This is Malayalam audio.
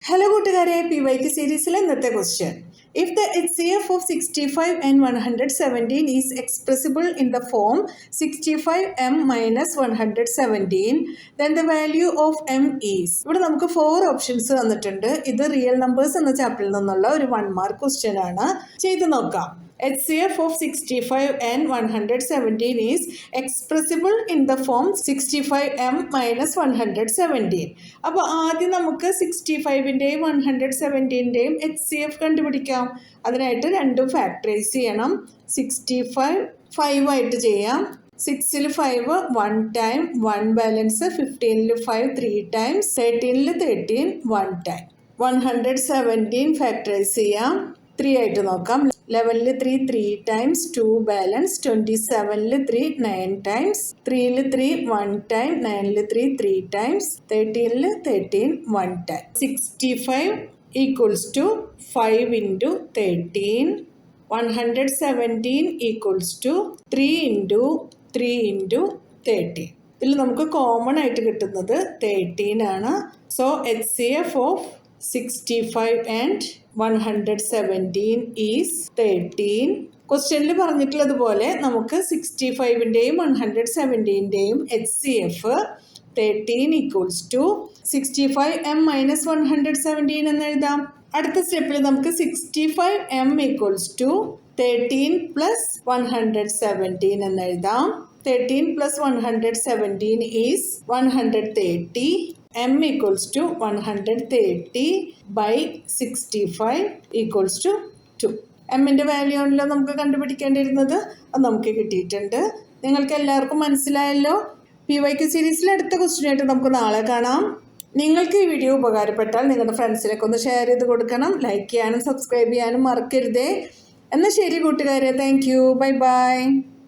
Hello കൂട്ടുകാരെ, PYQ സീരീസിലെ ഇന്നത്തെ question. If the HCF of 65 and 117 is expressible in the form 65m minus 117, then the value of m is. ഇവിടെ നമുക്ക് 4 ഓപ്ഷൻസ് തന്നിട്ടുണ്ട്. ഇത് റിയൽ നമ്പേഴ്സ് എന്ന ചാപ്റ്ററിൽ നിന്നുള്ള ഒരു 1 മാർക്ക് ക്വസ്റ്റ്യൻ ആണ്. ചെയ്ത് നോക്കാം. HCF of 65 and 117 is expressible in the form 65m minus 117. അപ്പോൾ ആദ്യം നമുക്ക് 65ൻ്റെയും 117ൻ്റെയും HCF കണ്ടുപിടിക്കാം. അതിനായിട്ട് രണ്ടും ഫാക്ടറൈസ് ചെയ്യണം. 65 5 ആയിട്ട് ചെയ്യാം. 6ൽ 5 1 ടൈം, 1 ബാലൻസ്, 15ൽ 5 3 ടൈംസ്, 13ൽ 13 1 ടൈം. 117 ഫാക്ടറൈസ് ചെയ്യാം. 3 ആയിട്ട് നോക്കാം. 11ൽ 3 3 ടൈംസ്, 2 ബാലൻസ്, 27ൽ 3 9 ടൈംസ്, 3ൽ 3 1 ടൈം, 9ൽ 3 3 ടൈംസ്, 13ൽ 13 1 time. 65 equals to 5 into 13. 117 equals to 3 into 3 into 13. ഇതിൽ നമുക്ക് കോമൺ ആയിട്ട് കിട്ടുന്നത് 13 ആണ്. So HCF of 65 and 117 is 13. ക്വസ്റ്റ്യനിൽ പറഞ്ഞിട്ടുള്ളതുപോലെ നമുക്ക് 65ൻ്റെയും 117ൻ്റെയും HCF 13 equals to 65m minus 117 എന്ന് എഴുതാം. അടുത്ത സ്റ്റെപ്പിൽ നമുക്ക് 65m ഈക്വൽസ് ടു 13 പ്ലസ് 117 എന്ന് എഴുതാം. 13 plus 117 is 130. M equals to 130 by 65 equals to 2. എമ്മിൻ്റെ വാല്യൂ ആണല്ലോ നമുക്ക് കണ്ടുപിടിക്കേണ്ടിയിരുന്നത്. അത് നമുക്ക് കിട്ടിയിട്ടുണ്ട്. നിങ്ങൾക്ക് എല്ലാവർക്കും മനസ്സിലായല്ലോ. PYQ സീരീസിലെ അടുത്ത ക്വസ്റ്റ്യനായിട്ട് നമുക്ക് നാളെ കാണാം. നിങ്ങൾക്ക് ഈ വീഡിയോ ഉപകാരപ്പെട്ടാൽ നിങ്ങളുടെ ഫ്രണ്ട്സിനൊക്കെ ഒന്ന് ഷെയർ ചെയ്ത് കൊടുക്കണം. ലൈക്ക് ചെയ്യാനും സബ്സ്ക്രൈബ് ചെയ്യാനും മറക്കരുതേ. എന്നാൽ ശരി കൂട്ടുകാരെ, താങ്ക് യു, ബൈ ബൈ.